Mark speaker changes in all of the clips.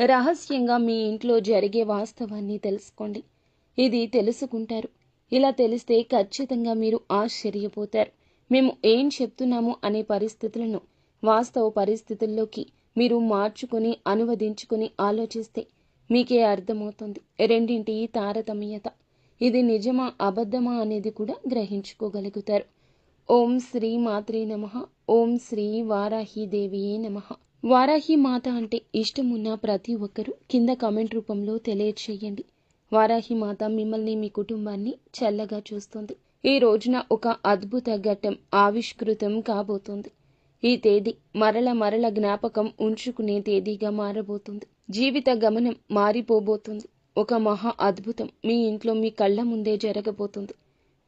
Speaker 1: రహస్యంగా మీ ఇంట్లో జరిగే వాస్తవాన్ని తెలుసుకోండి. ఇది తెలుసుకుంటారు. ఇలా తెలిస్తే ఖచ్చితంగా మీరు ఆశ్చర్యపోతారు. మేము ఏం చెప్తున్నాము అనే పరిస్థితులను వాస్తవ పరిస్థితుల్లోకి మీరు మార్చుకొని అనువదించుకొని ఆలోచిస్తే మీకే అర్థమవుతుంది రెండింటి తారతమ్యత. ఇది నిజమా అబద్ధమా అనేది కూడా గ్రహించుకోగలుగుతారు. ఓం శ్రీ మాత్రే నమః. ఓం శ్రీ వారాహీదేవియే నమః. వారాహి మాత అంటే ఇష్టమున్న ప్రతి ఒక్కరూ కింద కామెంట్ రూపంలో తెలియచేయండి. వారాహి మాత మిమ్మల్ని మీ కుటుంబాన్ని చల్లగా చూస్తుంది. ఈ రోజున ఒక అద్భుత ఘట్టం ఆవిష్కృతం కాబోతోంది. ఈ తేదీ మరల జ్ఞాపకం ఉంచుకునే తేదీగా మారబోతుంది. జీవిత గమనం మారిపోబోతుంది. ఒక మహా అద్భుతం మీ ఇంట్లో మీ కళ్ళ ముందే జరగబోతుంది.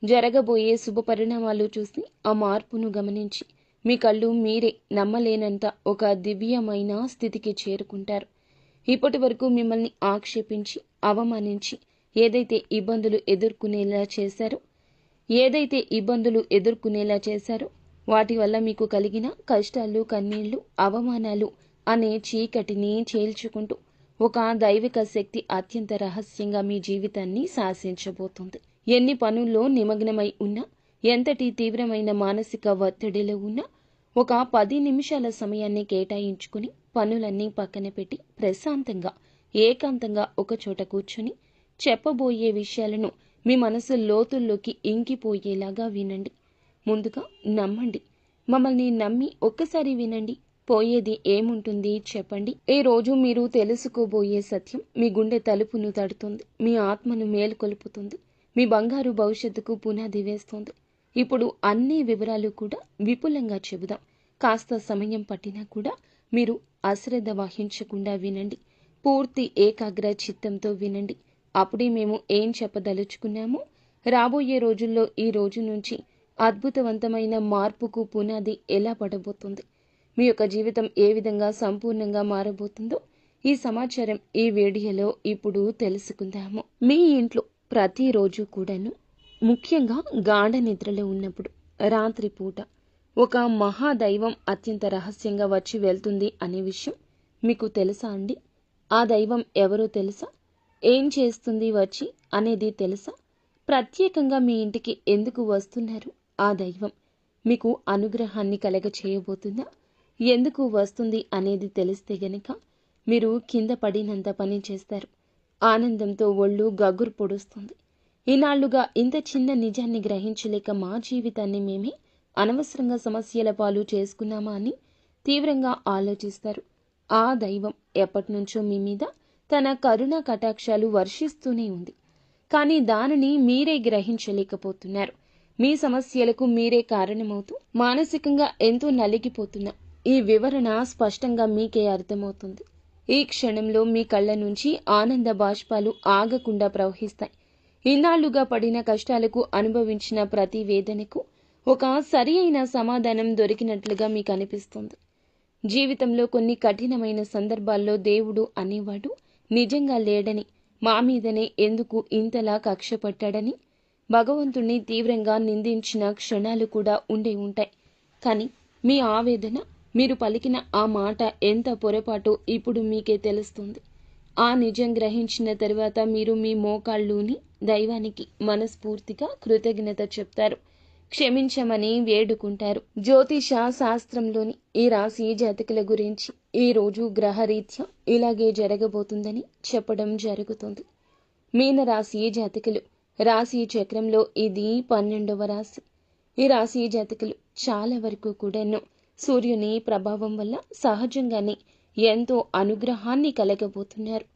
Speaker 1: జరగబోయే శుభ పరిణామాలు చూసి ఆ మార్పును గమనించి మీ కళ్ళు మీరే నమ్మలేనంత ఒక దివ్యమైన స్థితికి చేరుకుంటారు. ఇప్పటి వరకు మిమ్మల్ని ఆక్షేపించి అవమానించి ఏదైతే ఇబ్బందులు ఎదుర్కొనేలా చేశారో వాటి వల్ల మీకు కలిగిన కష్టాలు, కన్నీళ్లు, అవమానాలు అనే చీకటిని చీల్చుకుంటూ ఒక దైవిక శక్తి అత్యంత రహస్యంగా మీ జీవితాన్ని శాసించబోతుంది. ఎన్ని పనుల్లో నిమగ్నమై ఉన్నా, ఎంతటి తీవ్రమైన మానసిక ఒత్తిడిలో ఉన్నా ఒక 10 నిమిషాల సమయాన్ని కేటాయించుకుని పనులన్నీ పక్కన పెట్టి ప్రశాంతంగా ఏకాంతంగా ఒకచోట కూర్చొని చెప్పబోయే విషయాలను మీ మనసు లోతుల్లోకి ఇంకిపోయేలాగా వినండి. ముందుగా నమ్మండి. మమ్మల్ని నమ్మి ఒక్కసారి వినండి. పోయేది ఏముంటుంది చెప్పండి. ఈ రోజు మీరు తెలుసుకోబోయే సత్యం మీ గుండె తలుపును తడుతుంది. మీ ఆత్మను మేలుకొల్పుతుంది. మీ బంగారు భవిష్యత్తుకు పునాది వేస్తుంది. ఇప్పుడు అన్ని వివరాలు కూడా విపులంగా చెబుదాం. కాస్త సమయం పట్టినా కూడా మీరు అశ్రద్ధ వహించకుండా వినండి. పూర్తి ఏకాగ్ర చిత్తంతో వినండి. అప్పుడే మేము ఏం చెప్పదలుచుకున్నామో రాబోయే రోజుల్లో ఈ రోజు నుంచి అద్భుతవంతమైన మార్పుకు పునాది ఎలా పడబోతుంది, మీ యొక్క జీవితం ఏ విధంగా సంపూర్ణంగా మారబోతుందో ఈ సమాచారం ఈ వీడియోలో ఇప్పుడు తెలుసుకుందాము. మీ ఇంట్లో ప్రతిరోజు కూడాను, ముఖ్యంగా గాఢ నిద్రలో ఉన్నప్పుడు రాత్రిపూట ఒక మహాదైవం అత్యంత రహస్యంగా వచ్చి వెళ్తుంది అనే విషయం మీకు తెలుసా అండి? ఆ దైవం ఎవరో తెలుసా? ఏం చేస్తుంది వచ్చి అనేది తెలుసా? ప్రత్యేకంగా మీ ఇంటికి ఎందుకు వస్తున్నారు ఆ దైవం? మీకు అనుగ్రహాన్ని కలగ చేయబోతుందా? ఎందుకు వస్తుంది అనేది తెలిస్తే గనక మీరు కింద పడినంత పని చేస్తారు. ఆనందంతో ఒళ్ళు గగురు పొడుస్తుంది. ఈనాళ్లుగా ఇంత చిన్న నిజాన్ని గ్రహించలేక మా జీవితాన్ని మేమే అనవసరంగా సమస్యల పాలు చేసుకున్నామా అని తీవ్రంగా ఆలోచిస్తారు. ఆ దైవం ఎప్పటినుంచో మీ మీద తన కరుణా కటాక్షాలు వర్షిస్తూనే ఉంది. కానీ దానిని మీరే గ్రహించలేకపోతున్నారు. మీ సమస్యలకు మీరే కారణమవుతూ మానసికంగా ఎంతో నలిగిపోతున్నా ఈ వివరణ స్పష్టంగా మీకే అర్థమవుతుంది. ఈ క్షణంలో మీ కళ్ళ నుంచి ఆనంద బాష్పాలు ఆగకుండా ప్రవహిస్తాయి. ఇన్నాళ్లుగా పడిన కష్టాలకు, అనుభవించిన ప్రతి వేదనకు ఒక సరి అయిన సమాధానం దొరికినట్లుగా మీకు అనిపిస్తుంది. జీవితంలో కొన్ని కఠినమైన సందర్భాల్లో దేవుడు అనేవాడు నిజంగా లేడని, మా మీదనే ఎందుకు ఇంతలా కక్ష పట్టాడని భగవంతుణ్ణి తీవ్రంగా నిందించిన క్షణాలు కూడా ఉండే ఉంటాయి. కానీ మీ ఆవేదన, మీరు పలికిన ఆ మాట ఎంత పొరపాటో ఇప్పుడు మీకే తెలుస్తుంది. ఆ నిజం గ్రహించిన తరువాత మీరు మీ మోకాళ్ళూని దైవానికి మనస్ఫూర్తిగా కృతజ్ఞత చెప్తారు. క్షమించమని వేడుకుంటారు. జ్యోతిష శాస్త్రంలోని ఈ రాశి జాతకుల గురించి ఈ రోజు గ్రహరీత్యా ఇలాగే జరగబోతుందని చెప్పడం జరుగుతుంది. మీనరాశి జాతకులు రాశి చక్రంలో ఇది 12వ రాశి. ఈ రాశి జాతకులు చాలా వరకు కూడాను సూర్యుని ప్రభావం వల్ల సహజంగానే ఎంతో అనుగ్రహాన్ని కలగబోతున్నారు.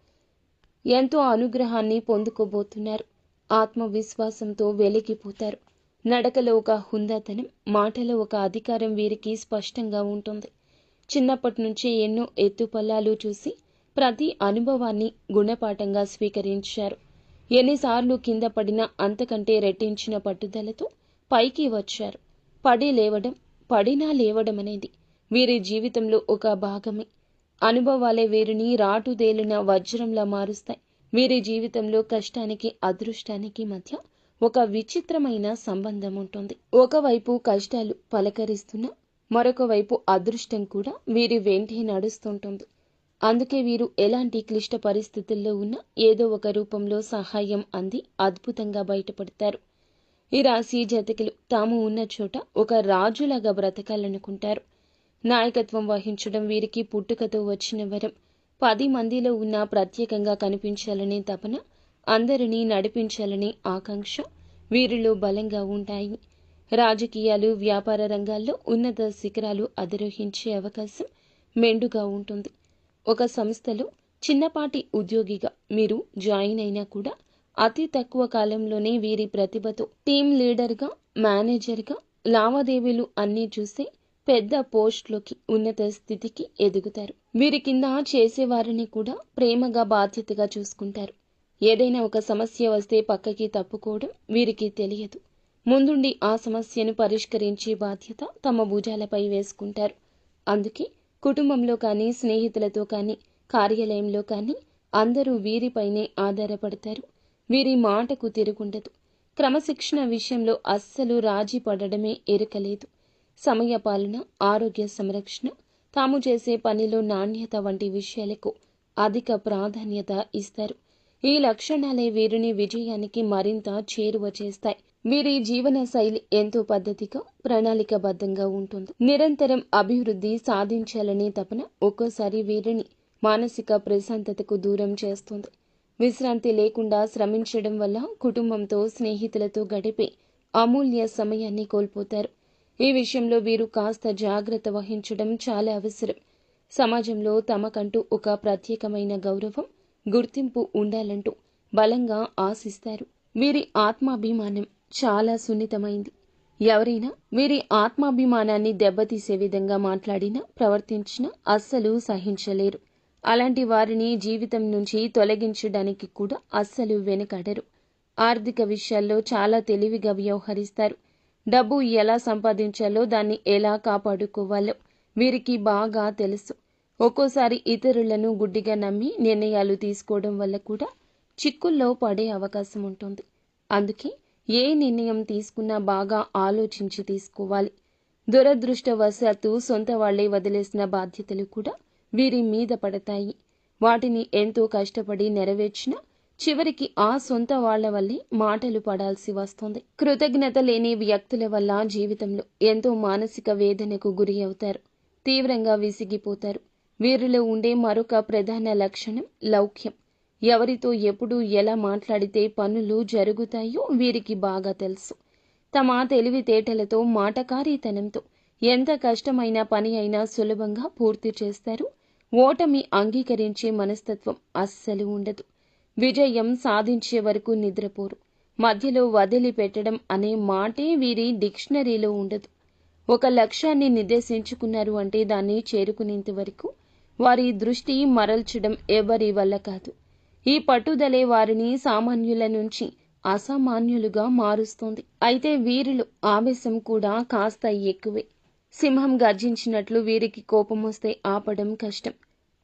Speaker 1: ఎంతో అనుగ్రహాన్ని పొందుకోబోతున్నారు. ఆత్మవిశ్వాసంతో వెలిగిపోతారు. నడకలో ఒక హుందాతనం, మాటలో ఒక అధికారం వీరికి స్పష్టంగా ఉంటుంది. చిన్నప్పటి నుంచి ఎన్నో ఎత్తుపల్లాలు చూసి ప్రతి అనుభవాన్ని గుణపాఠంగా స్వీకరించారు. ఎన్నిసార్లు కింద పడినా అంతకంటే రెట్టించిన పట్టుదలతో పైకి వచ్చారు. పడినా లేవడం అనేది వీరి జీవితంలో ఒక భాగమే. అనుభవాలే వీరిని రాటుదేలిన వజ్రంలా మారుస్తాయి. వీరి జీవితంలో కష్టానికి, అదృష్టానికి మధ్య ఒక విచిత్రమైన సంబంధం ఉంటుంది. ఒకవైపు కష్టాలు పలకరిస్తున్నా మరొక వైపు అదృష్టం కూడా వీరి వెంటే నడుస్తుంటుంది. అందుకే వీరు ఎలాంటి క్లిష్ట పరిస్థితుల్లో ఉన్నా ఏదో ఒక రూపంలో సహాయం అంది అద్భుతంగా బయటపడతారు. ఈ రాశి జాతకులు తాము ఉన్న చోట ఒక రాజులాగా బ్రతకాలనుకుంటారు. నాయకత్వం వహించడం వీరికి పుట్టుకతో వచ్చిన వరం. 10 మందిలో ఉన్న ప్రత్యేకంగా కనిపించాలనే తపన, అందరినీ నడిపించాలనే ఆకాంక్ష వీరిలో బలంగా ఉంటాయి. రాజకీయాలు, వ్యాపార రంగాల్లో ఉన్నత శిఖరాలు అధిరోహించే అవకాశం మెండుగా ఉంటుంది. ఒక సంస్థలో చిన్నపాటి ఉద్యోగిగా మీరు జాయిన్ అయినా కూడా అతి తక్కువ కాలంలోనే వీరి ప్రతిభతో టీమ్ లీడర్గా, మేనేజర్గా, లావాదేవీలు అన్నీ చూస్తే పెద్ద పోస్టులోకి, ఉన్నత స్థితికి ఎదుగుతారు. వీరి కింద చేసేవారిని కూడా ప్రేమగా, బాధ్యతగా చూసుకుంటారు. ఏదైనా ఒక సమస్య వస్తే పక్కకి తప్పుకోవడం వీరికి తెలియదు. ముందుండి ఆ సమస్యను పరిష్కరించే బాధ్యత తమ భుజాలపై వేసుకుంటారు. అందుకే కుటుంబంలో కానీ, స్నేహితులతో కానీ, కార్యాలయంలో కానీ అందరూ వీరిపైనే ఆధారపడతారు. వీరి మాటకు తిరుగుండదు. క్రమశిక్షణ విషయంలో అస్సలు రాజీ పడడమే ఎరుకలేదు. సమయపాలన, ఆరోగ్య సంరక్షణ, తాము చేసే పనిలో నాణ్యత వంటి విషయాలకు అధిక ప్రాధాన్యత ఇస్తారు. ఈ లక్షణాలే వీరిని విజయానికి మరింత చేరువ చేస్తాయి. వీరి జీవన శైలి ఎంతో పద్ధతిగా, ప్రణాళికాబద్ధంగా ఉంటుంది. నిరంతరం అభివృద్ధి సాధించాలనే తపన ఒక్కోసారి వీరిని మానసిక ప్రశాంతతకు దూరం చేస్తుంది. విశ్రాంతి లేకుండా శ్రమించడం వల్ల కుటుంబంతో, స్నేహితులతో గడిపే అమూల్య సమయాన్ని కోల్పోతారు. ఈ విషయంలో వీరు కాస్త జాగ్రత్త వహించడం చాలా అవసరం. సమాజంలో తమకంటూ ఒక ప్రత్యేకమైన గౌరవం, గుర్తింపు ఉండాలంటూ బలంగా ఆశిస్తారు. వీరి ఆత్మాభిమానం చాలా సున్నితమైంది. ఎవరైనా వీరి ఆత్మాభిమానాన్ని దెబ్బతీసే విధంగా మాట్లాడినా, ప్రవర్తించినా అస్సలు సహించలేరు. అలాంటి వారిని జీవితం నుంచి తొలగించడానికి కూడా అస్సలు వెనుకాడరు. ఆర్థిక విషయాల్లో చాలా తెలివిగా వ్యవహరిస్తారు. డబ్బు ఎలా సంపాదించాలో, దాన్ని ఎలా కాపాడుకోవాలో వీరికి బాగా తెలుసు. ఒక్కోసారి ఇతరులను గుడ్డిగా నమ్మి నిర్ణయాలు తీసుకోవడం వల్ల కూడా చిక్కుల్లో పడే అవకాశం ఉంటుంది. అందుకే ఏ నిర్ణయం తీసుకున్నా బాగా ఆలోచించి తీసుకోవాలి. దురదృష్టవశాత్తు సొంత వాళ్లే వదిలేసిన బాధ్యతలు కూడా వీరి మీద పడతాయి. వాటిని ఎంతో కష్టపడి నెరవేర్చినా చివరికి ఆ సొంత వాళ్ల వల్లే మాటలు పడాల్సి వస్తుంది. కృతజ్ఞత లేని వ్యక్తుల వల్ల జీవితంలో ఎంతో మానసిక వేదనకు గురి అవుతారు. తీవ్రంగా విసిగిపోతారు. వీరిలో ఉండే మరొక ప్రధాన లక్షణం లౌక్యం. ఎవరితో ఎప్పుడు ఎలా మాట్లాడితే పనులు జరుగుతాయో వీరికి బాగా తెలుసు. తమ తెలివితేటలతో, మాటకారీతనంతో ఎంత కష్టమైన పని అయినా సులభంగా పూర్తి చేస్తారు. ఓటమి అంగీకరించే మనస్తత్వం అస్సలు ఉండదు. విజయం సాధించే వరకు నిద్రపోరు. మధ్యలో వదిలిపెట్టడం అనే మాటే వీరి డిక్షనరీలో ఉండదు. ఒక లక్ష్యాన్ని నిర్దేశించుకున్నారు అంటే దాన్ని చేరుకునేంత వరకు వారి దృష్టి మరల్చడం ఎవరి వల్ల కాదు. ఈ పట్టుదలే వారిని సామాన్యుల నుంచి అసామాన్యులుగా మారుస్తుంది. అయితే వీరిలో ఆవేశం కూడా కాస్త ఎక్కువే. సింహం గర్జించినట్లు వీరికి కోపం వస్తే ఆపడం కష్టం.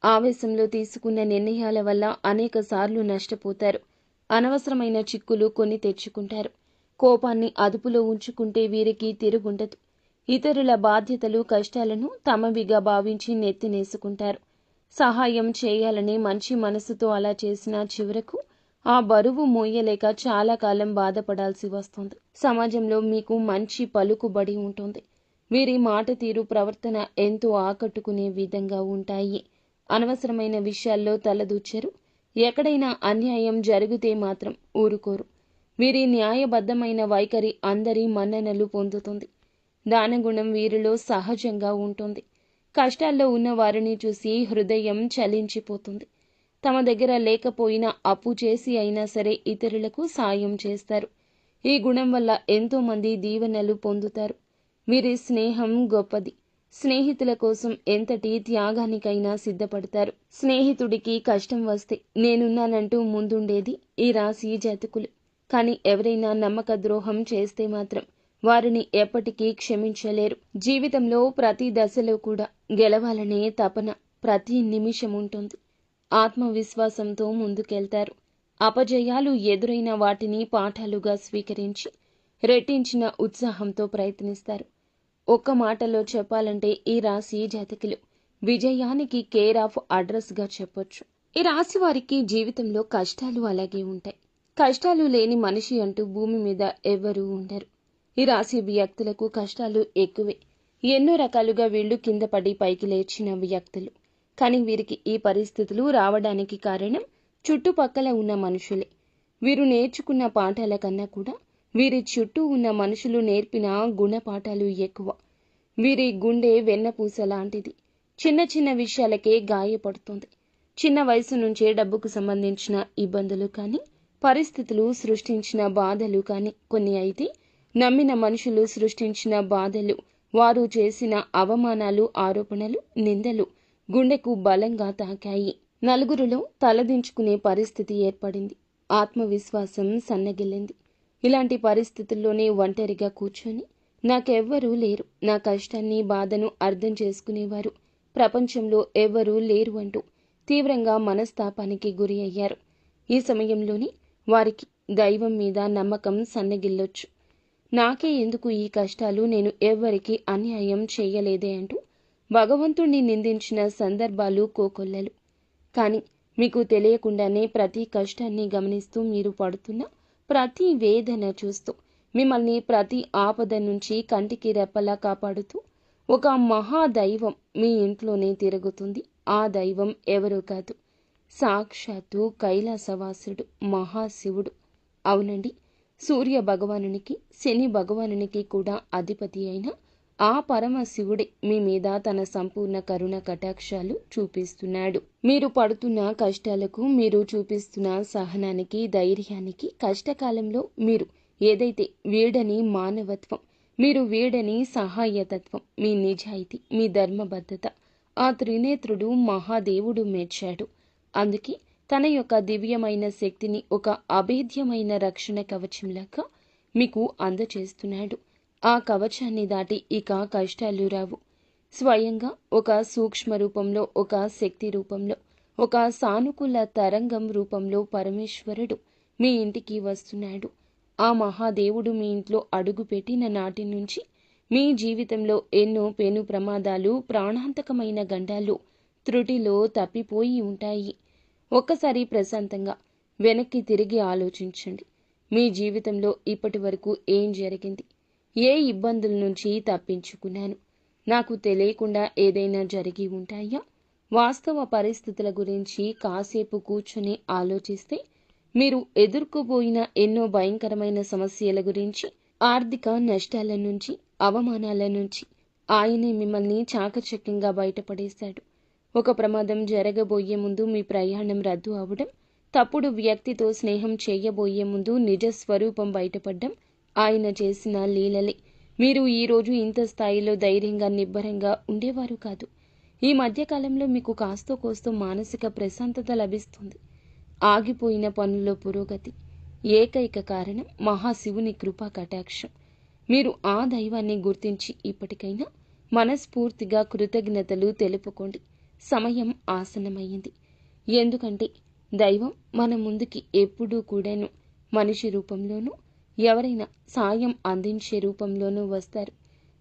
Speaker 1: ఆవేశంలో తీసుకున్న నిర్ణయాల వల్ల అనేక సార్లు నష్టపోతారు. అనవసరమైన చిక్కులు కొని తెచ్చుకుంటారు. కోపాన్ని అదుపులో ఉంచుకుంటే వీరికి తిరుగుండదు. ఇతరుల బాధ్యతలు, కష్టాలను తమవిగా భావించి నెత్తినేసుకుంటారు. సహాయం చేయాలనే మంచి మనసుతో అలా చేసినా చివరకు ఆ బరువు మోయలేక చాలా కాలం బాధపడాల్సి వస్తుంది. సమాజంలో మీకు మంచి పలుకుబడి ఉంటుంది. వీరి మాట తీరు, ప్రవర్తన ఎంతో ఆకట్టుకునే విధంగా ఉంటాయి. అనవసరమైన విషయాల్లో తలదూర్చరు. ఎక్కడైనా అన్యాయం జరిగితే మాత్రం ఊరుకోరు. వీరి న్యాయబద్ధమైన వైఖరి అందరి మన్ననలు పొందుతుంది. దానగుణం వీరిలో సహజంగా ఉంటుంది. కష్టాల్లో ఉన్న వారిని చూసి హృదయం చలించిపోతుంది. తమ దగ్గర లేకపోయినా అప్పు చేసి అయినా సరే ఇతరులకు సాయం చేస్తారు. ఈ గుణం వల్ల ఎంతో మంది దీవెనలు పొందుతారు. వీరి స్నేహం గొప్పది. స్నేహితుల కోసం ఎంతటి త్యాగానికైనా సిద్ధపడతారు. స్నేహితుడికి కష్టం వస్తే నేనున్నానంటూ ముందుండేది ఈ రాశి జాతకులు. కానీ ఎవరైనా నమ్మక ద్రోహం చేస్తే మాత్రం వారిని ఎప్పటికీ క్షమించలేరు. జీవితంలో ప్రతి దశలో కూడా గెలవాలనే తపన ప్రతి నిమిషం ఉంటుంది. ఆత్మవిశ్వాసంతో ముందుకెళ్తారు. అపజయాలు ఎదురైన వాటిని పాఠాలుగా స్వీకరించి రెట్టించిన ఉత్సాహంతో ప్రయత్నిస్తారు. ఒక్క మాటలో చెప్పాలంటే ఈ రాశి జాతకులు విజయానికి కేర్ ఆఫ్ అడ్రస్గా చెప్పొచ్చు. ఈ రాశి వారికి జీవితంలో కష్టాలు అలాగే ఉంటాయి. కష్టాలు లేని మనిషి అంటూ భూమి మీద ఎవ్వరూ ఉండరు. ఈ రాశి వ్యక్తులకు కష్టాలు ఎక్కువే. ఎన్నో రకాలుగా వీళ్ళు కింద పడి పైకి లేచిన వ్యక్తులు. కానీ వీరికి ఈ పరిస్థితులు రావడానికి కారణం చుట్టుపక్కల ఉన్న మనుషులే. వీరు నేర్చుకున్న పాఠాల కన్నా కూడా వీరి చుట్టూ ఉన్న మనుషులు నేర్పిన గుణపాఠాలు ఎక్కువ. వీరి గుండె వెన్నపూస లాంటిది. చిన్న చిన్న విషయాలకే గాయపడుతుంది. చిన్న వయసు నుంచే డబ్బుకు సంబంధించిన ఇబ్బందులు కానీ, పరిస్థితులు సృష్టించిన బాధలు కానీ కొన్ని అయితే, నమ్మిన మనుషులు సృష్టించిన బాధలు, వారు చేసిన అవమానాలు, ఆరోపణలు, నిందలు గుండెకు బలంగా తాకాయి. నలుగురిలో తలదించుకునే పరిస్థితి ఏర్పడింది. ఆత్మవిశ్వాసం సన్నగిల్లింది. ఇలాంటి పరిస్థితుల్లోనే ఒంటరిగా కూర్చొని నాకెవ్వరూ లేరు, నా కష్టాన్ని బాధను అర్థం చేసుకునేవారు ప్రపంచంలో ఎవ్వరూ లేరు అంటూ తీవ్రంగా మనస్తాపానికి గురి అయ్యారు. ఈ సమయంలోనే వారికి దైవం మీద నమ్మకం సన్నగిల్లొచ్చు. నాకే ఎందుకు ఈ కష్టాలు, నేను ఎవ్వరికీ అన్యాయం చేయలేదే అంటూ భగవంతుణ్ణి నిందించిన సందర్భాలు కోకొల్లలు. కానీ మీకు తెలియకుండానే ప్రతి కష్టాన్ని గమనిస్తూ, మీరు పడుతున్న ప్రతి వేదన చూస్తూ, మిమ్మల్ని ప్రతి ఆపద నుంచి కంటికి రెప్పలా కాపాడుతూ ఒక మహాదైవం మీ ఇంట్లోనే తిరుగుతుంది. ఆ దైవం ఎవరో కాదు, సాక్షాత్తు కైలాసవాసుడు మహాశివుడు. అవునండి, సూర్య భగవానునికి, శని భగవానునికి కూడా అధిపతి అయిన ఆ పరమశివుడే మీ మీద తన సంపూర్ణ కరుణ కటాక్షాలు చూపిస్తున్నాడు. మీరు పడుతున్న కష్టాలకు, మీరు చూపిస్తున్న సహనానికి, ధైర్యానికి, కష్టకాలంలో మీరు ఏదైతే వీడని మానవత్వం, మీరు వీడని సహాయతత్వం, మీ నిజాయితీ, మీ ధర్మబద్ధత ఆ త్రినేత్రుడు మహాదేవుడు మెచ్చాడు. అందుకే తన యొక్క దివ్యమైన శక్తిని ఒక అభేద్యమైన రక్షణ కవచంలాగా మీకు అందచేస్తున్నాడు. ఆ కవచాన్ని దాటి ఇక కష్టాలు రావు. స్వయంగా ఒక సూక్ష్మ రూపంలో, ఒక శక్తి రూపంలో, ఒక సానుకూల తరంగం రూపంలో పరమేశ్వరుడు మీ ఇంటికి వస్తున్నాడు. ఆ మహాదేవుడు మీ ఇంట్లో అడుగుపెట్టిన నాటి నుంచి మీ జీవితంలో ఎన్నో పెను ప్రమాదాలు, ప్రాణాంతకమైన గండాలు త్రుటిలో తప్పిపోయి ఉంటాయి. ఒక్కసారి ప్రశాంతంగా వెనక్కి తిరిగి ఆలోచించండి. మీ జీవితంలో ఇప్పటి వరకు ఏం జరిగింది? ఏ ఇబ్బందుల నుంచి తప్పించుకున్నాను? నాకు తెలియకుండా ఏదైనా జరిగి ఉంటాయా? వాస్తవ పరిస్థితుల గురించి కాసేపు కూర్చొని ఆలోచిస్తే మీరు ఎదుర్కోబోయిన ఎన్నో భయంకరమైన సమస్యల గురించి, ఆర్థిక నష్టాల నుంచి, అవమానాల నుంచి ఆయనే మిమ్మల్ని చాకచక్యంగా బయటపడేశాడు. ఒక ప్రమాదం జరగబోయే ముందు మీ ప్రయాణం రద్దు అవడం, తప్పుడు వ్యక్తితో స్నేహం చేయబోయే ముందు నిజ స్వరూపం బయటపడ్డం ఆయన చేసిన లీలలే. మీరు ఈరోజు ఇంత స్థాయిలో ధైర్యంగా, నిబ్బరంగా ఉండేవారు కాదు. ఈ మధ్యకాలంలో మీకు కాస్తో కోస్తో మానసిక ప్రశాంతత లభిస్తుంది. ఆగిపోయిన పనుల్లో పురోగతి. ఏకైక కారణం మహాశివుని కృపా కటాక్షం. మీరు ఆ దైవాన్ని గుర్తించి ఇప్పటికైనా మనస్ఫూర్తిగా కృతజ్ఞతలు తెలుపుకోండి. సమయం ఆసన్నమైంది. ఎందుకంటే దైవం మన ముందుకి ఎప్పుడూ కూడాను మనిషి రూపంలోనూ, ఎవరైనా సాయం అందించే రూపంలోనూ వస్తారు.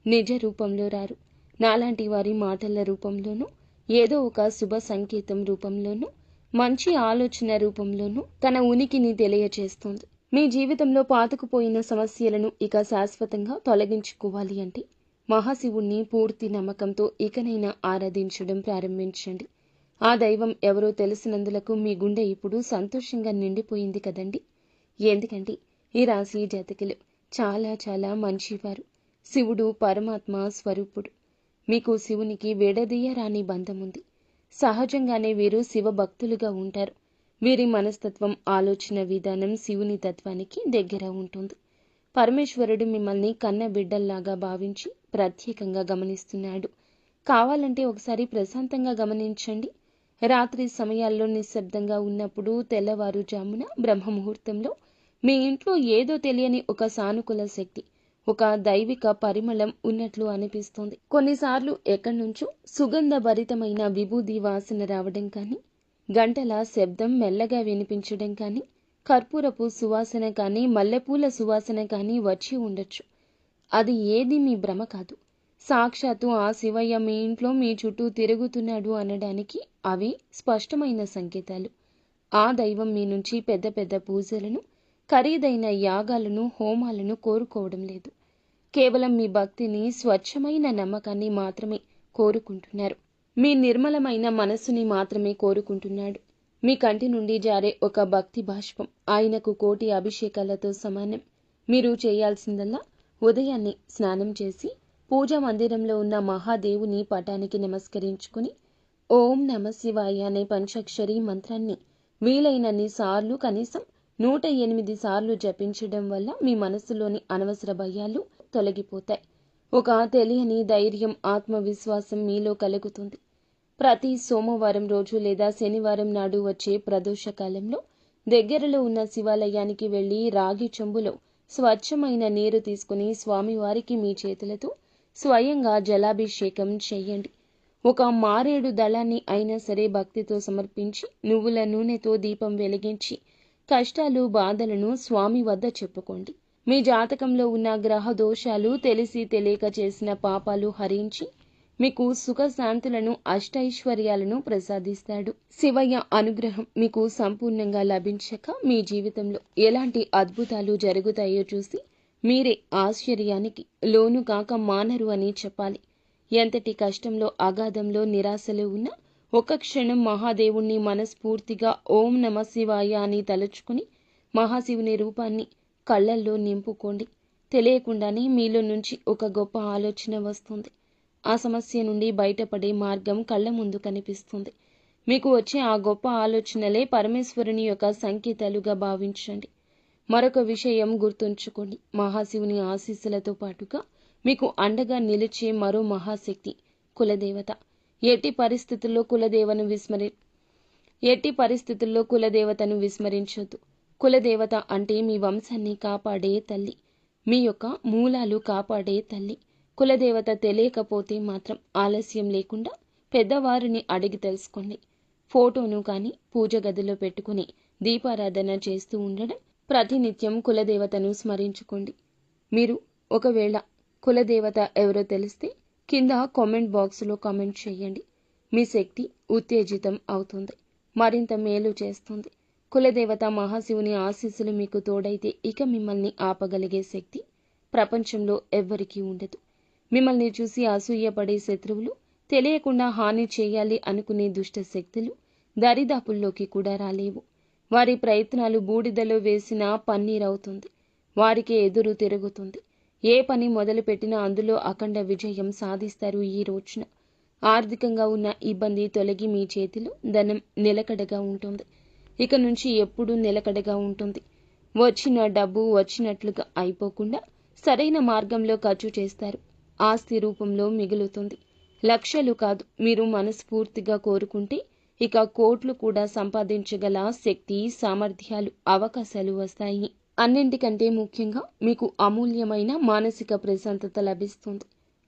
Speaker 1: నిజ రూపంలో రారు. నాలాంటి వారి మాటల రూపంలోనూ, ఏదో ఒక శుభ సంకేతం రూపంలోనూ, మంచి ఆలోచన రూపంలోనూ తన ఉనికిని తెలియచేస్తుంది. మీ జీవితంలో పాతుకుపోయిన సమస్యలను ఇక శాశ్వతంగా తొలగించుకోవాలి అంటే మహాశివుణ్ణి పూర్తి నమ్మకంతో ఇకనైనా ఆరాధించడం ప్రారంభించండి. ఆ దైవం ఎవరో తెలిసినందులకు మీ గుండె ఇప్పుడు సంతోషంగా నిండిపోయింది కదండి. ఎందుకంటే ఈ రాశి జాతకులు చాలా చాలా మంచివారు. శివుడు పరమాత్మ స్వరూపుడు. మీకు శివునికి విడదీయరాని బంధం ఉంది. సహజంగానే వీరు శివ భక్తులుగా ఉంటారు. వీరి మనస్తత్వం, ఆలోచన విధానం శివుని తత్వానికి దగ్గర ఉంటుంది. పరమేశ్వరుడు మిమ్మల్ని కన్న బిడ్డల్లాగా భావించి ప్రత్యేకంగా గమనిస్తున్నాడు. కావాలంటే ఒకసారి ప్రశాంతంగా గమనించండి. రాత్రి సమయాల్లో నిశ్శబ్దంగా ఉన్నప్పుడు, తెల్లవారుజామున బ్రహ్మముహూర్తంలో మీ ఇంట్లో ఏదో తెలియని ఒక సానుకూల శక్తి, ఒక దైవిక పరిమళం ఉన్నట్లు అనిపిస్తుంది. కొన్నిసార్లు ఎక్కడి నుంచో సుగంధభరితమైన విభూది వాసన రావడం కానీ, గంటల శబ్దం మెల్లగా వినిపించడం కానీ, కర్పూరపు సువాసన కానీ, మల్లెపూల సువాసన కానీ వచ్చి ఉండొచ్చు. అది ఏది మీ భ్రమ కాదు. సాక్షాత్తు ఆ శివయ్య మీ ఇంట్లో మీ చుట్టూ తిరుగుతున్నాడు అనడానికి అవి స్పష్టమైన సంకేతాలు. ఆ దైవం మీ నుంచి పెద్ద పెద్ద పూజలను, ఖరీదైన యాగాలను, హోమాలను కోరుకోవడం లేదు. కేవలం మీ భక్తిని, స్వచ్ఛమైన నమ్మకాన్ని మాత్రమే కోరుకుంటున్నారు. మీ నిర్మలమైన మనస్సుని మాత్రమే కోరుకుంటున్నాడు. మీ కంటి నుండి జారే ఒక భక్తి బాష్పం ఆయనకు కోటి అభిషేకాలతో సమానం. మీరు చేయాల్సిందల్లా ఉదయాన్నే స్నానం చేసి పూజా మందిరంలో ఉన్న మహాదేవుని పటానికి నమస్కరించుకుని ఓం నమ శివాయ అనే పంచాక్షరి మంత్రాన్ని వీలైనన్ని సార్లు, కనీసం 108 సార్లు జపించడం వల్ల మీ మనసులోని అనవసర భయాలు తొలగిపోతాయి. ఒక తెలియని ధైర్యం, ఆత్మవిశ్వాసం మీలో కలుగుతుంది. ప్రతి సోమవారం రోజు లేదా శనివారం నాడు వచ్చే ప్రదోష కాలంలో దగ్గరలో ఉన్న శివాలయానికి వెళ్లి రాగి చెంబులో స్వచ్ఛమైన నీరు తీసుకుని స్వామివారికి మీ చేతులతో స్వయంగా జలాభిషేకం చేయండి. ఒక మారేడు దళాన్ని అయినా సరే భక్తితో సమర్పించి నువ్వుల నూనెతో దీపం వెలిగించి కష్టాలు, బాధలను స్వామి వద్ద చెప్పుకోండి. మీ జాతకంలో ఉన్న గ్రహ దోషాలు, తెలిసి తెలియక చేసిన పాపాలు హరించి మీకు సుఖశాంతులను, అష్టైశ్వర్యాలను ప్రసాదిస్తాడు. శివయ్య అనుగ్రహం మీకు సంపూర్ణంగా లభించక మీ జీవితంలో ఎలాంటి అద్భుతాలు జరుగుతాయో చూసి మీరే ఆశ్చర్యానికి లోను కాక మానరు అని చెప్పాలి. ఎంతటి కష్టంలో, అగాధంలో, నిరాశలో ఉన్నా ఒక్క క్షణం మహాదేవుణ్ణి మనస్ఫూర్తిగా ఓం నమ శివాయ అని తలుచుకుని మహాశివుని రూపాన్ని కళ్ళల్లో నింపుకోండి. తెలియకుండానే మీలో నుంచి ఒక గొప్ప ఆలోచన వస్తుంది. ఆ సమస్య నుండి బయటపడే మార్గం కళ్ళ ముందు కనిపిస్తుంది. మీకు వచ్చే ఆ గొప్ప ఆలోచనలే పరమేశ్వరుని యొక్క సంకేతాలుగా భావించండి. మరొక విషయం గుర్తుంచుకోండి. మహాశివుని ఆశీస్సులతో పాటుగా మీకు అండగా నిలిచే మరో మహాశక్తి కులదేవత. ఎట్టి పరిస్థితుల్లో కులదేవతను విస్మరించొద్దు. కులదేవత అంటే మీ వంశాన్ని కాపాడే తల్లి, మీ యొక్క మూలాలు కాపాడే తల్లి. కులదేవత తెలియకపోతే మాత్రం ఆలస్యం లేకుండా పెద్దవారిని అడిగి తెలుసుకోండి. ఫోటోను కానీ పూజ గదిలో పెట్టుకుని దీపారాధన చేస్తూ ఉండడం, ప్రతినిత్యం కులదేవతను స్మరించుకోండి. మీరు ఒకవేళ కులదేవత ఎవరో తెలిస్తే కింద కామెంట్ బాక్సులో కామెంట్ చేయండి. మీ శక్తి ఉత్తేజితం అవుతుంది, మరింత మేలు చేస్తుంది. కులదేవత మహాశివుని ఆశీస్సులు మీకు తోడైతే ఇక మిమ్మల్ని ఆపగలిగే శక్తి ప్రపంచంలో ఎవ్వరికీ ఉండదు. మిమ్మల్ని చూసి అసూయపడే శత్రువులు, తెలియకుండా హాని చేయాలి అనుకునే దుష్ట శక్తులు దరిదాపుల్లోకి కూడా రాలేవు. వారి ప్రయత్నాలు బూడిదలో వేసిన పన్నీరవుతుంది. వారికి ఎదురు తిరుగుతుంది. ఏ పని మొదలుపెట్టినా అందులో అఖండ విజయం సాధిస్తారు. ఈ రోజున ఆర్థికంగా ఉన్న ఇబ్బంది తొలగి మీ చేతిలో ధనం నిలకడగా ఉంటుంది. ఇక నుంచి ఎప్పుడూ నిలకడగా ఉంటుంది. వచ్చిన డబ్బు వచ్చినట్లుగా అయిపోకుండా సరైన మార్గంలో ఖర్చు చేస్తారు. ఆస్తి రూపంలో మిగులుతుంది. లక్షలు కాదు, మీరు మనస్ఫూర్తిగా కోరుకుంటే ఇక కోట్లు కూడా సంపాదించగల శక్తి, సామర్థ్యాలు, అవకాశాలు వస్తాయి. అన్నింటికంటే ముఖ్యంగా మీకు అమూల్యమైన మానసిక ప్రశాంతత లభిస్తుంది.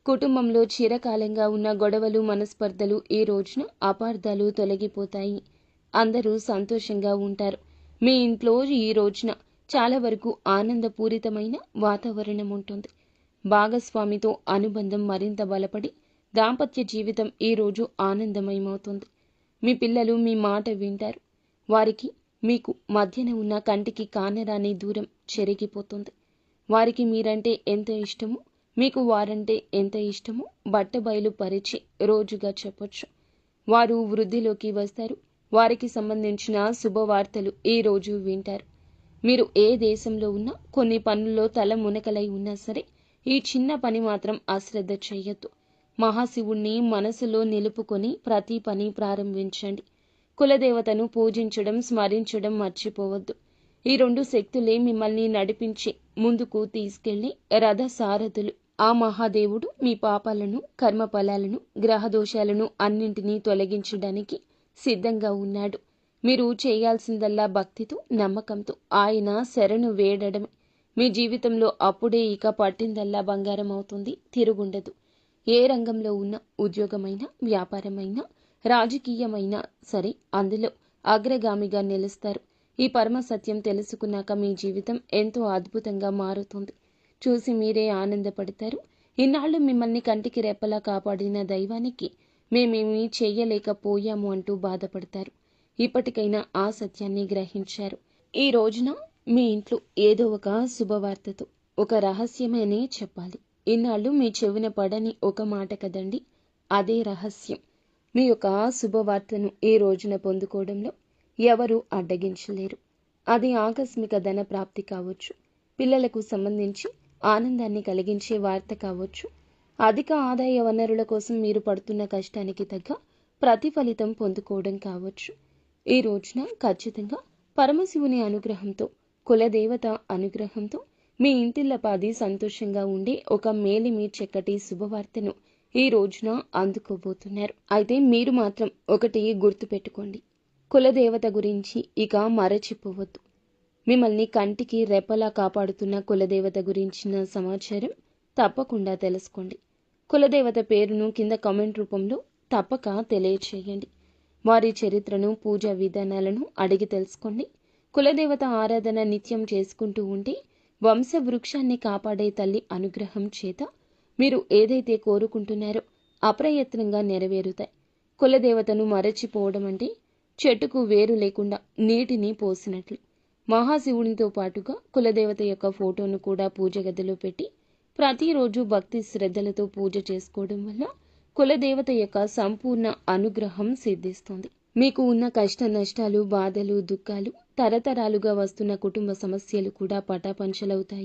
Speaker 1: కుటుంబంలో చిరకాలంగా ఉన్న గొడవలు, మనస్పర్ధలు ఈ రోజున అపార్థాలు తొలగిపోతాయి. అందరూ సంతోషంగా ఉంటారు. మీ ఇంట్లో ఈ రోజున చాలా వరకు ఆనందపూరితమైన వాతావరణం ఉంటుంది. భాగస్వామితో అనుబంధం మరింత బలపడి దాంపత్య జీవితం ఈ రోజు ఆనందమయమవుతుంది. మీ పిల్లలు మీ మాట వింటారు. వారికి మీకు మధ్యన ఉన్న కంటికి కానరాని దూరం చెరిగిపోతుంది. వారికి మీరంటే ఎంత ఇష్టమో, మీకు వారంటే ఎంత ఇష్టమో బట్టబయలు పరిచే రోజుగా చెప్పొచ్చు. వారు వృద్ధిలోకి వస్తారు. వారికి సంబంధించిన శుభవార్తలు ఈ రోజు వింటారు. మీరు ఏ దేశంలో ఉన్నా, కొన్ని పనుల్లో తల మునకలై ఉన్నా సరే ఈ చిన్న పని మాత్రం అశ్రద్ధ చేయొద్దు. మహాశివుణ్ణి మనసులో నిలుపుకొని ప్రతి పని ప్రారంభించండి. కులదేవతను పూజించడం, స్మరించడం మర్చిపోవద్దు. ఈ రెండు శక్తులే మిమ్మల్ని నడిపించి ముందుకు తీసుకెళ్లి రథ సారథులు. ఆ మహాదేవుడు మీ పాపాలను, కర్మఫలాలను, గ్రహదోషాలను అన్నింటినీ తొలగించడానికి సిద్ధంగా ఉన్నాడు. మీరు చేయాల్సిందల్లా భక్తితో, నమ్మకంతో ఆయన శరణు వేడడమే. మీ జీవితంలో అప్పుడే ఇక పట్టిందల్లా బంగారం అవుతుంది, తిరుగుండదు. ఏ రంగంలో ఉన్న ఉద్యోగమైనా, వ్యాపారమైనా, రాజకీయమైనా సరే అందులో అగ్రగామిగా నిలుస్తారు. ఈ పరమ సత్యం తెలుసుకున్నాక మీ జీవితం ఎంతో అద్భుతంగా మారుతుంది. చూసి మీరే ఆనందపడతారు. ఇన్నాళ్ళు మిమ్మల్ని కంటికి రెప్పలా కాపాడిన దైవానికి మేమేమీ చెయ్యలేకపోయాము అంటూ బాధపడతారు. ఇప్పటికైనా ఆ సత్యాన్ని గ్రహించారు. ఈ రోజున మీ ఇంట్లో ఏదో ఒక శుభవార్తతో, ఒక రహస్యమనే చెప్పాలి. ఇన్నాళ్ళు మీ చెవిన పడని ఒక మాట కదండి, అదే రహస్యం. మీ యొక్క శుభవార్తను ఈ రోజున పొందుకోవడంలో ఎవరూ అడ్డగించలేరు. అది ఆకస్మిక ధన ప్రాప్తి కావచ్చు, పిల్లలకు సంబంధించి ఆనందాన్ని కలిగించే వార్త కావచ్చు, అధిక ఆదాయ వనరుల కోసం మీరు పడుతున్న కష్టానికి తగ్గ ప్రతిఫలితం పొందుకోవడం కావచ్చు. ఈ రోజున ఖచ్చితంగా పరమశివుని అనుగ్రహంతో, కులదేవత అనుగ్రహంతో మీ ఇంటిల్లపాది సంతోషంగా ఉండే ఒక మేలిమి చక్కటి శుభవార్తను ఈ రోజున అందుకోబోతున్నారు. అయితే మీరు మాత్రం ఒకటి గుర్తుపెట్టుకోండి, కులదేవత గురించి ఇక మరచిపోవద్దు. మిమ్మల్ని కంటికి రెప్పలా కాపాడుతున్న కులదేవత గురించిన సమాచారం తప్పకుండా తెలుసుకోండి. కులదేవత పేరును కింద కామెంట్ రూపంలో తప్పక తెలియచేయండి. వారి చరిత్రను, పూజా విధానాలను అడిగి తెలుసుకోండి. కులదేవత ఆరాధన నిత్యం చేసుకుంటూ ఉంటే వంశవృక్షాన్ని కాపాడే తల్లి అనుగ్రహం చేత మీరు ఏదైతే కోరుకుంటున్నారో అప్రయత్నంగా నెరవేరుతాయి. కులదేవతను మరచిపోవడం అంటే చెట్టుకు వేరు లేకుండా నీటిని పోసినట్లు. మహాశివునితో పాటుగా కులదేవత యొక్క ఫోటోను కూడా పూజ గదిలో పెట్టి ప్రతిరోజు భక్తి శ్రద్ధలతో పూజ చేసుకోవడం వల్ల కులదేవత యొక్క సంపూర్ణ అనుగ్రహం సిద్ధిస్తుంది. మీకు ఉన్న కష్ట నష్టాలు, బాధలు, దుఃఖాలు, తరతరాలుగా వస్తున్న కుటుంబ సమస్యలు కూడా పటాపంచలవుతాయి.